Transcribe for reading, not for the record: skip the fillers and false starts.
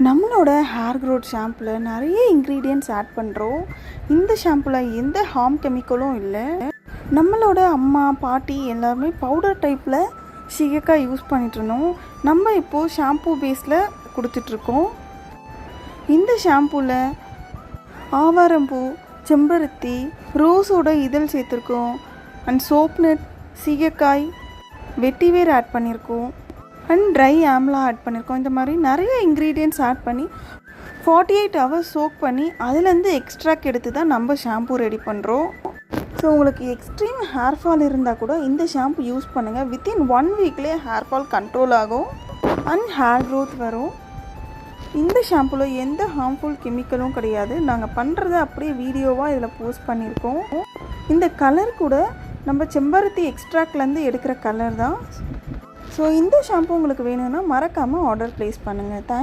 நம்மளோட hair growth ஷாம்பில் நிறைய ingredients add பண்ணுறோம். இந்த ஷாம்பில் எந்த ஹார்ம் கெமிக்கலும் இல்லை. நம்மளோட அம்மா பாட்டி எல்லாருமே பவுடர் டைப்பில் சீயக்காய் யூஸ் பண்ணிகிட்ருந்தோம். நம்ம இப்போது ஷாம்பூ பேஸில் கொடுத்துட்ருக்கோம். இந்த ஷாம்பூவில் ஆவாரம்பூ, செம்பருத்தி, ரோஸோட இதழ் சேர்த்துருக்கோம். அண்ட் சோப்நட், சீயக்காய், வெட்டிவேர் ஆட் பண்ணியிருக்கோம். அண்ட் ட்ரை ஆம்லா ஆட் பண்ணியிருக்கோம். இந்த மாதிரி நிறைய இன்க்ரீடியன்ட்ஸ் ஆட் பண்ணி 48 ஹவர்ஸ் சோக் பண்ணி அதுலேருந்து எக்ஸ்ட்ராக்ட் எடுத்து தான் நம்ம ஷாம்பூ ரெடி பண்ணுறோம். ஸோ உங்களுக்கு எக்ஸ்ட்ரீம் ஹேர் ஃபால் இருந்தால் கூட இந்த ஷாம்பு யூஸ் பண்ணுங்கள். வித்தின் 1 வீக்லேயே ஹேர் ஃபால் கண்ட்ரோல் ஆகும் அண்ட் ஹேர் க்ரோத் வரும். இந்த ஷாம்புவில் எந்த ஹார்ம்ஃபுல் கெமிக்கலும் கிடையாது. நாங்கள் பண்ணுறத அப்படியே வீடியோவாக இதில் போஸ்ட் பண்ணியிருக்கோம். இந்த கலர் கூட நம்ம செம்பருத்தி எக்ஸ்ட்ராக்ட்லேருந்து எடுக்கிற கலர் தான். ஸோ இந்த ஷாம்பு உங்களுக்கு வேணும்னா மறக்காமல் ஆர்டர் ப்ளேஸ் பண்ணுங்கள்.